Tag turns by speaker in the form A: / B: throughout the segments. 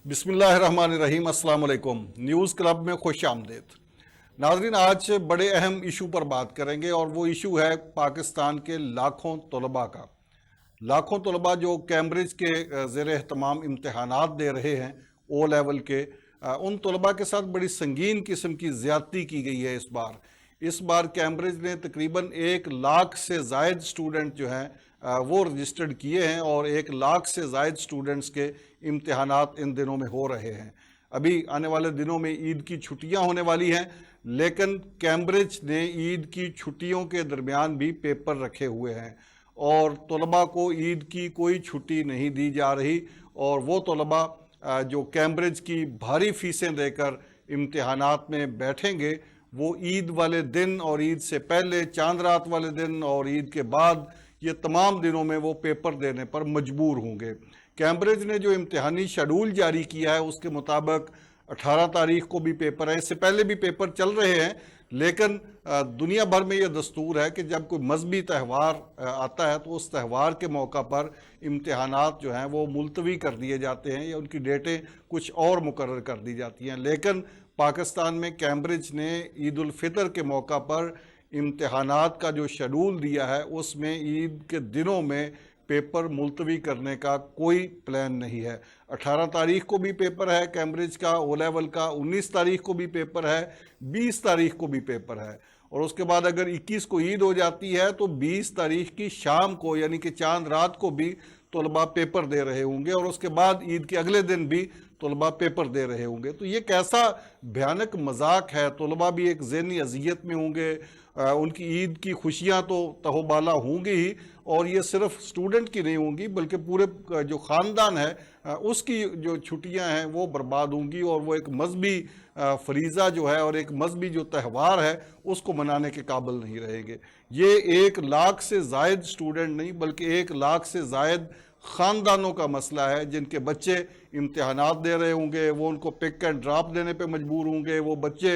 A: बिस्मिल्लाहिर्रहमानिर्रहीम। अस्सलाम वालेकुम। न्यूज़ क्लब में खुश आमदीद। नाज़रीन, आज बड़े अहम इशू पर बात करेंगे और वो इशू है पाकिस्तान के लाखों तलबा का। लाखों तलबा जो कैम्ब्रिज के ज़ेर एहतमाम इम्तहानात दे रहे हैं ओ लेवल के, उन तलबा के साथ बड़ी संगीन किस्म की ज़्यादती की गई है इस बार कैम्ब्रिज ने तकरीबन 1 लाख से ज़ायद स्टूडेंट जो हैं वो रजिस्टर्ड किए हैं और 1 लाख से ज़ायद स्टूडेंट्स के इम्तहानात इन दिनों में हो रहे हैं। अभी आने वाले दिनों में ईद की छुट्टियां होने वाली हैं, लेकिन कैम्ब्रिज ने ईद की छुट्टियों के दरमियान भी पेपर रखे हुए हैं और तलबा को ईद की कोई छुट्टी नहीं दी जा रही। और वो तलबा जो कैम्ब्रिज की भारी फीसें देकर इम्तहानात में बैठेंगे, वो ईद वाले दिन और ईद से पहले चांद रात वाले दिन और ईद के बाद ये तमाम दिनों में वो पेपर देने पर मजबूर होंगे। कैम्ब्रिज ने जो इम्तिहानी शेड्यूल जारी किया है उसके मुताबिक 18 तारीख को भी पेपर है, इससे पहले भी पेपर चल रहे हैं, लेकिन दुनिया भर में ये दस्तूर है कि जब कोई मजहबी त्यौहार आता है तो उस त्यौहार के मौका पर इम्तहानात जो हैं वो मुलतवी कर दिए जाते हैं या उनकी डेटें कुछ और मुकर्रर कर दी जाती हैं। लेकिन पाकिस्तान में कैम्ब्रिज ने ईद उल फितर के मौका पर इम्तहानात का जो शेड्यूल दिया है उसमें ईद के दिनों में पेपर मुलतवी करने का कोई प्लान नहीं है। 18 तारीख को भी पेपर है कैम्ब्रिज का ओ लेवल का, 19 तारीख को भी पेपर है, 20 तारीख को भी पेपर है और उसके बाद अगर 21 को ईद हो जाती है तो 20 तारीख की शाम को यानी कि चांद रात को भी तलबा पेपर दे रहे होंगे और उसके बाद ईद के अगले दिन भी तलबा पेपर दे रहे होंगे। तो ये कैसा भयानक मजाक है। तलबा भी एक ज़हनी अजियत में होंगे, उनकी ईद की खुशियाँ तो तहोबाला होंगी ही और ये सिर्फ स्टूडेंट की नहीं होंगी बल्कि पूरे जो ख़ानदान है उसकी जो छुट्टियां हैं वो बर्बाद होंगी और वो एक मजहबी फरीज़ा जो है और एक मजहबी जो त्यौहार है उसको मनाने के काबिल नहीं रहेंगे। ये 1 लाख से ज़ायद स्टूडेंट नहीं बल्कि 1 लाख से ज़ायद ख़ानदानों का मसला है जिनके बच्चे इम्तहानात दे रहे होंगे, वो उनको पिक एंड ड्रॉप देने पे मजबूर होंगे। वो बच्चे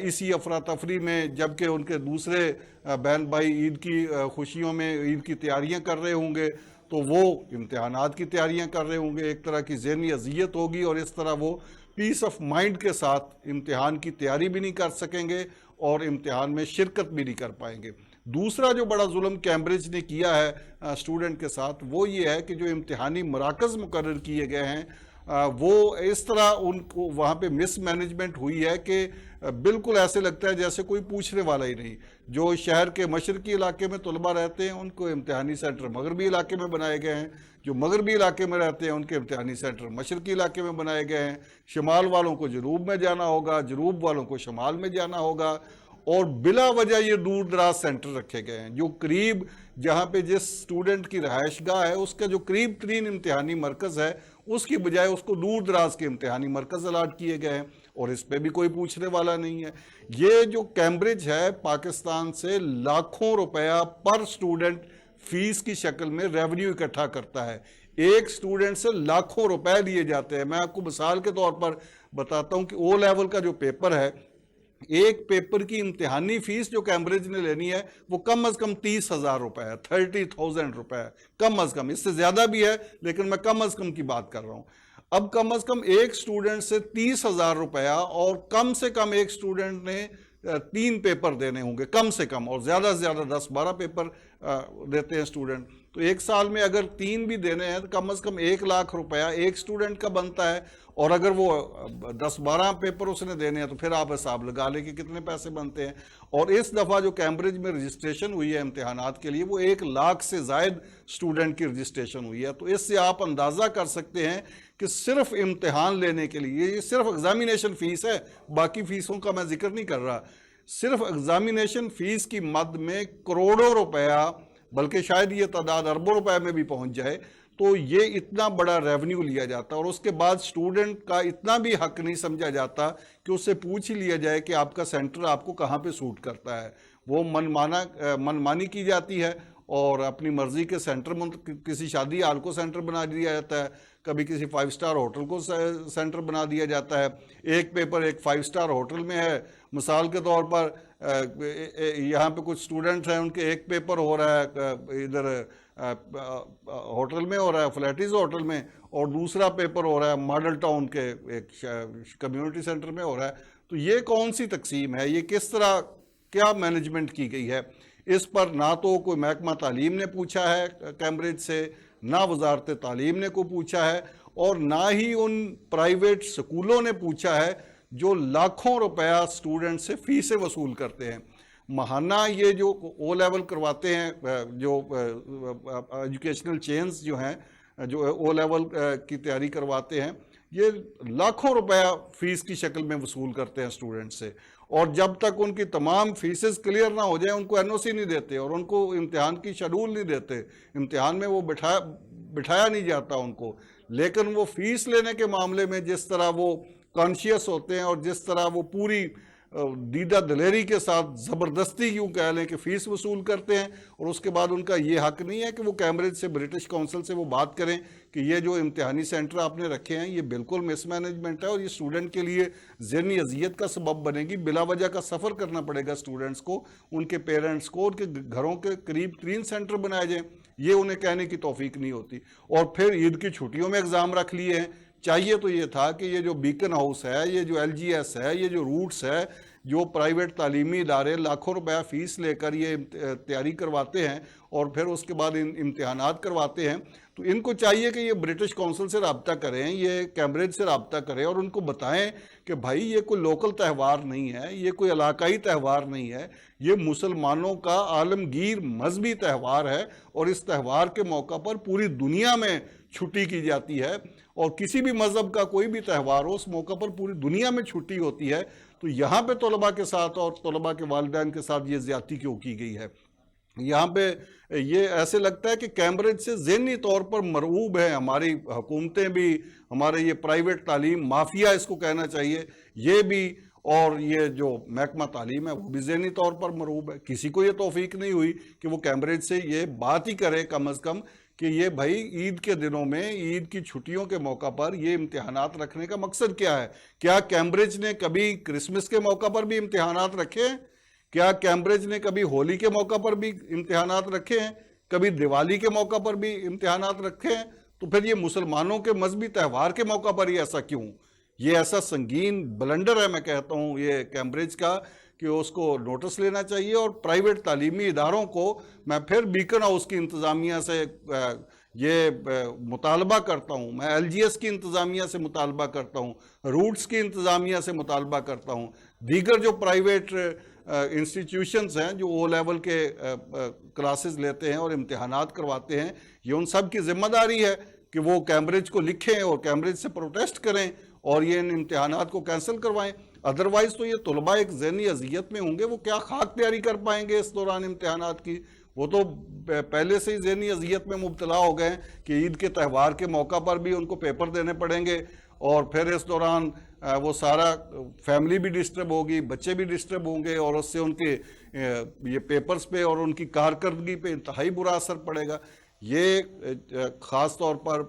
A: इसी अफरा तफरी में, जबकि उनके दूसरे बहन भाई ईद की खुशियों में ईद की तैयारियां कर रहे होंगे, तो वो इम्तहानात की तैयारियां कर रहे होंगे। एक तरह की ज़हनी अजियत होगी और इस तरह वो पीस ऑफ माइंड के साथ इम्तहान की तैयारी भी नहीं कर सकेंगे और इम्तहान में शिरकत भी नहीं कर पाएंगे। दूसरा जो बड़ा जुल्म कैम्ब्रिज ने किया है स्टूडेंट के साथ वो ये है कि जो इम्तिहानी मराकज़ मुकर्रर किए गए हैं वो इस तरह उनको वहाँ पे मिस मैनेजमेंट हुई है कि बिल्कुल ऐसे लगता है जैसे कोई पूछने वाला ही नहीं। जो शहर के मशरकी इलाके में तलबा रहते हैं उनको इम्तिहानी सेंटर मगरबी इलाके में बनाए गए हैं, जो मगरबी इलाके में रहते हैं उनके इम्तिहानी सेंटर मशरकी इलाके में बनाए गए हैं। शुमाल वालों को जनूब में जाना होगा, जनूब वालों को शुमाल में जाना होगा और बिला वजह ये दूर दराज सेंटर रखे गए हैं। जो करीब जहाँ पे जिस स्टूडेंट की रहायश गाह है उसका जो करीब तरीन इम्तिहानी मरकज़ है उसकी बजाय उसको दूर दराज के इम्तिहानी मरकज़ अलाट किए गए हैं और इस पे भी कोई पूछने वाला नहीं है। ये जो कैम्ब्रिज है पाकिस्तान से लाखों रुपया पर स्टूडेंट फीस की शक्ल में रेवेन्यू इकट्ठा करता है। एक स्टूडेंट से लाखों रुपए लिए जाते हैं। मैं आपको मिसाल के तौर पर बताता हूँ कि ओ लेवल का जो पेपर है, एक पेपर की इम्तिहानी फीस जो कैम्ब्रिज ने लेनी है वो कम अज कम 30,000 रुपए है, 30,000 रुपए है कम अज कम। इससे ज्यादा भी है लेकिन मैं कम अज कम की बात कर रहा हूं। अब कम अज कम एक स्टूडेंट से 30,000 रुपया और कम से कम एक स्टूडेंट ने 3 पेपर देने होंगे कम से कम, और ज्यादा से ज्यादा 10-12 पेपर देते हैं स्टूडेंट। तो एक साल में अगर 3 भी देने हैं तो कम से कम 1 लाख रुपया एक स्टूडेंट का बनता है और अगर वो 10-12 पेपर उसने देने हैं तो फिर आप हिसाब लगा लें कि कितने पैसे बनते हैं। और इस दफ़ा जो कैम्ब्रिज में रजिस्ट्रेशन हुई है इम्तिहानात के लिए वो 1 लाख से ज़ायद स्टूडेंट की रजिस्ट्रेशन हुई है। तो इससे आप अंदाज़ा कर सकते हैं कि सिर्फ इम्तिहान लेने के लिए, ये सिर्फ एग्जामिनेशन फ़ीस है, बाकी फ़ीसों का मैं जिक्र नहीं कर रहा, सिर्फ एग्जामिनेशन फ़ीस की मद में करोड़ों रुपया, बल्कि शायद ये तादाद अरबों रुपए में भी पहुंच जाए। तो ये इतना बड़ा रेवेन्यू लिया जाता है और उसके बाद स्टूडेंट का इतना भी हक नहीं समझा जाता कि उससे पूछ ही लिया जाए कि आपका सेंटर आपको कहाँ पे सूट करता है। वो मनमानी की जाती है और अपनी मर्जी के सेंटर में किसी शादी हाल को सेंटर बना दिया जाता है, कभी किसी 5 स्टार होटल को सेंटर बना दिया जाता है। एक पेपर एक 5 स्टार होटल में है, मिसाल के तौर पर यहाँ पे कुछ स्टूडेंट्स हैं उनके एक पेपर हो रहा है इधर होटल में हो रहा है, फ्लैटिस होटल में, اور دوسرا پیپر ہو رہا ہے ماڈل ٹاؤن کے ایک کمیونٹی سینٹر میں ہو رہا ہے. تو یہ کون سی تقسیم ہے؟ یہ کس طرح کیا مینجمنٹ کی گئی ہے؟ اس پر نہ تو کوئی محکمہ تعلیم نے پوچھا ہے کیمبرج سے، نہ وزارت تعلیم نے کو پوچھا ہے، اور نہ ہی ان پرائیویٹ سکولوں نے پوچھا ہے جو لاکھوں روپیہ سٹوڈنٹ سے فیسیں وصول کرتے ہیں. ماہانہ یہ جو او لیول کرواتے ہیں، جو ایجوکیشنل چینز جو ہیں جو او لیول کی تیاری کرواتے ہیں، یہ لاکھوں روپیہ فیس کی شکل میں وصول کرتے ہیں سٹوڈنٹ سے، اور جب تک ان کی تمام فیسز کلیئر نہ ہو جائیں ان کو این او سی نہیں دیتے، اور ان کو امتحان کی شیڈول نہیں دیتے، امتحان میں وہ بٹھایا نہیں جاتا ان کو. لیکن وہ فیس لینے کے معاملے میں جس طرح وہ کانشیس ہوتے ہیں، اور جس طرح وہ پوری دیدہ دلیری کے ساتھ زبردستی یوں کہہ لیں کہ فیس وصول کرتے ہیں، اور اس کے بعد ان کا یہ حق نہیں ہے کہ وہ کیمبرج سے، برٹش کونسل سے وہ بات کریں کہ یہ جو امتحانی سینٹر آپ نے رکھے ہیں یہ بالکل مس مینجمنٹ ہے، اور یہ اسٹوڈنٹ کے لیے ذہنی اذیت کا سبب بنے گی. بلا وجہ کا سفر کرنا پڑے گا اسٹوڈنٹس کو، ان کے پیرنٹس کو، ان کے گھروں کے قریب ترین سینٹر بنائے جائیں، یہ انہیں کہنے کی توفیق نہیں ہوتی. اور پھر عید کی چھٹیوں میں ایگزام رکھ لیے ہیں. چاہیے تو یہ تھا کہ یہ جو بیکن ہاؤس ہے، یہ جو ایل جی ایس ہے، یہ جو روٹس ہے، جو پرائیویٹ تعلیمی ادارے لاکھوں روپیہ فیس لے کر یہ تیاری کرواتے ہیں اور پھر اس کے بعد امتحانات کرواتے ہیں، تو ان کو چاہیے کہ یہ برٹش کونسل سے رابطہ کریں، یہ کیمبرج سے رابطہ کریں، اور ان کو بتائیں کہ بھائی یہ کوئی لوکل تہوار نہیں ہے، یہ کوئی علاقائی تہوار نہیں ہے، یہ مسلمانوں کا عالمگیر مذہبی تہوار ہے، اور اس تہوار کے موقع پر پوری دنیا میں چھٹی کی جاتی ہے، اور کسی بھی مذہب کا کوئی بھی تہوار ہو اس موقع پر پوری دنیا میں چھٹی ہوتی ہے. تو یہاں پہ طلباء کے ساتھ اور طلباء کے والدین کے ساتھ یہ زیادتی کیوں کی گئی ہے؟ یہاں پہ یہ ایسے لگتا ہے کہ کیمبرج سے ذہنی طور پر مرعوب ہے ہماری حکومتیں بھی، ہمارے یہ پرائیویٹ تعلیم مافیا اس کو کہنا چاہیے یہ بھی، اور یہ جو محکمہ تعلیم ہے وہ بھی ذہنی طور پر مرعوب ہے. کسی کو یہ توفیق نہیں ہوئی کہ وہ کیمبرج سے یہ بات ہی کرے کم از کم کہ یہ بھائی عید کے دنوں میں، عید کی چھٹیوں کے موقع پر یہ امتحانات رکھنے کا مقصد کیا ہے؟ کیا کیمبرج نے کبھی کرسمس کے موقع پر بھی امتحانات رکھے ہیں؟ کیا کیمبرج نے کبھی ہولی کے موقع پر بھی امتحانات رکھے ہیں؟ کبھی دیوالی کے موقع پر بھی امتحانات رکھے ہیں؟ تو پھر یہ مسلمانوں کے مذہبی تہوار کے موقع پر ہی ایسا کیوں؟ یہ ایسا سنگین بلنڈر ہے میں کہتا ہوں یہ کیمبرج کا، کہ اس کو نوٹس لینا چاہیے. اور پرائیویٹ تعلیمی اداروں کو میں پھر بیکن ہاؤس کی انتظامیہ سے یہ مطالبہ کرتا ہوں، میں ایل جی ایس کی انتظامیہ سے مطالبہ کرتا ہوں، روٹس کی انتظامیہ سے مطالبہ کرتا ہوں، دیگر جو پرائیویٹ انسٹیٹیوشنز ہیں جو او لیول کے کلاسز لیتے ہیں اور امتحانات کرواتے ہیں، یہ ان سب کی ذمہ داری ہے کہ وہ کیمبرج کو لکھیں اور کیمبرج سے پروٹیسٹ کریں اور یہ ان امتحانات کو کینسل کروائیں. ادروائز تو یہ طلباء ایک ذہنی اذیت میں ہوں گے، وہ کیا خاک تیاری کر پائیں گے اس دوران امتحانات کی؟ وہ تو پہلے سے ہی ذہنی اذیت میں مبتلا ہو گئے ہیں کہ عید کے تہوار کے موقع پر بھی ان کو پیپر دینے پڑیں گے، اور پھر اس دوران وہ سارا فیملی بھی ڈسٹرب ہوگی، بچے بھی ڈسٹرب ہوں گے، اور اس سے ان کے یہ پیپرز پہ اور ان کی کارکردگی پہ انتہائی برا اثر پڑے گا. یہ خاص طور پر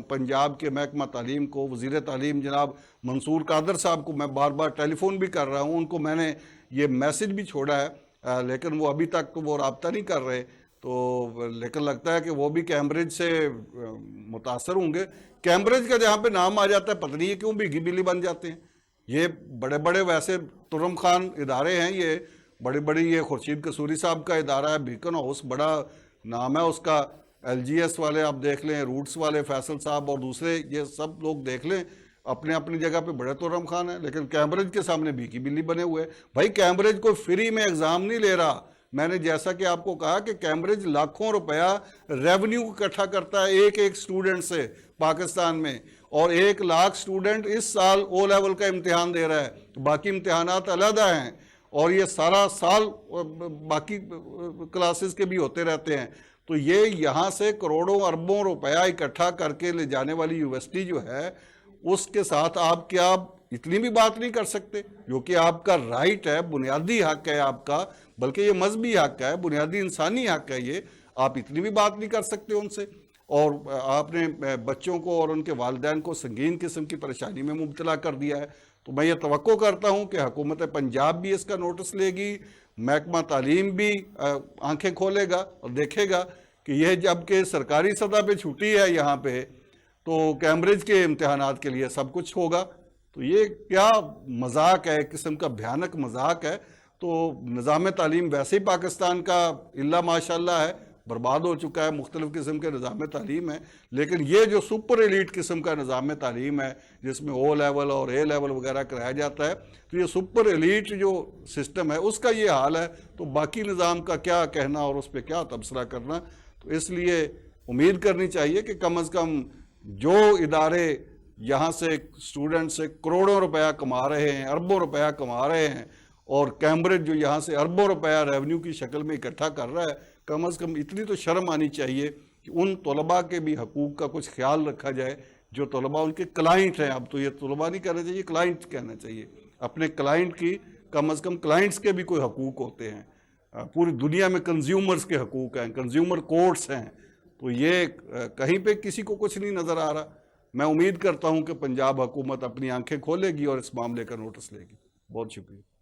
A: پنجاب کے محکمہ تعلیم کو، وزیر تعلیم جناب منصور قادر صاحب کو میں بار بار ٹیلی فون بھی کر رہا ہوں، ان کو میں نے یہ میسج بھی چھوڑا ہے، لیکن وہ ابھی تک تو وہ رابطہ نہیں کر رہے. تو لیکن لگتا ہے کہ وہ بھی کیمبرج سے متاثر ہوں گے. کیمبرج کا جہاں پہ نام آ جاتا ہے پتہ نہیں یہ کیوں بھیگی بلی بن جاتے ہیں. یہ بڑے بڑے ویسے ترم خان ادارے ہیں، یہ بڑی یہ خورشید قصوری صاحب کا ادارہ ہے، بیکن ہاؤس بڑا نام ہے اس کا، ایل جی ایس والے آپ دیکھ لیں، روٹس والے فیصل صاحب اور دوسرے یہ سب لوگ دیکھ لیں، اپنے اپنی جگہ پہ بڑے ترم خان ہیں، لیکن کیمبرج کے سامنے بھیگی بلی بنے ہوئے. بھائی کیمبرج کوئی فری میں ایگزام نہیں لے رہا. میں نے جیسا کہ آپ کو کہا کہ کیمبرج لاکھوں روپیہ ریونیو اکٹھا کرتا ہے ایک سٹوڈنٹ سے پاکستان میں، اور 1,00,000 سٹوڈنٹ اس سال او لیول کا امتحان دے رہا ہے، باقی امتحانات علیحدہ ہیں، اور یہ سارا سال باقی کلاسز کے بھی ہوتے رہتے ہیں. تو یہ یہاں سے کروڑوں اربوں روپیہ اکٹھا کر کے لے جانے والی یونیورسٹی جو ہے، اس کے ساتھ آپ کیا اتنی بھی بات نہیں کر سکتے؟ جو کہ آپ کا رائٹ ہے، بنیادی حق ہے آپ کا، بلکہ یہ مذہبی حق ہے، بنیادی انسانی حق ہے، یہ آپ اتنی بھی بات نہیں کر سکتے ان سے. اور آپ نے بچوں کو اور ان کے والدین کو سنگین قسم کی پریشانی میں مبتلا کر دیا ہے. تو میں یہ توقع کرتا ہوں کہ حکومت پنجاب بھی اس کا نوٹس لے گی، محکمہ تعلیم بھی آنکھیں کھولے گا اور دیکھے گا کہ یہ جب کہ سرکاری سطح پہ چھٹی ہے یہاں پہ، تو कैम्ब्रिज के इम्तिहानात के लिए सब कुछ होगा। तो ये क्या मजाक है, एक किस्म का भयानक मजाक है। तो निज़ाम तालीम वैसे ही पाकिस्तान का इल्ला माशाल्लाह है, बर्बाद हो चुका है, मुख्तलिफ किस्म के निज़ाम तालीम है। लेकिन ये जो सुपर एलीट किस्म का निज़ाम तालीम है जिसमें ओ लेवल और ए लेवल वगैरह कराया जाता है, तो ये सुपर एलीट जो सिस्टम है उसका ये हाल है, तो बाकी निज़ाम का क्या कहना और उस पर क्या तबसरा करना। तो इसलिए उम्मीद करनी चाहिए कि कम अज़ कम जो इदारे यहाँ से स्टूडेंट से करोड़ों रुपया कमा रहे हैं, अरबों रुपया कमा रहे हैं, और कैम्ब्रिज जो यहाँ से अरबों रुपया रेवेन्यू की शक्ल में इकट्ठा कर रहा है, कम अज़ कम इतनी तो शर्म आनी चाहिए कि उन तलबा के भी हकूक़ का कुछ ख्याल रखा जाए जो तलबा उनके क्लाइंट हैं। अब तो ये तलबा नहीं कहना चाहिए, क्लाइंट कहना चाहिए। अपने क्लाइंट की कम अज़ कम क्लाइंट्स के भी कोई हकूक़ होते हैं। पूरी दुनिया में कंज्यूमर्स के हकूक़ हैं, कंज्यूमर कोर्ट्स हैं। तो ये कहीं पे किसी को कुछ नहीं नज़र आ रहा। मैं उम्मीद करता हूँ कि पंजाब हुकूमत अपनी आंखें खोलेगी और इस मामले का नोटिस लेगी। बहुत शुक्रिया।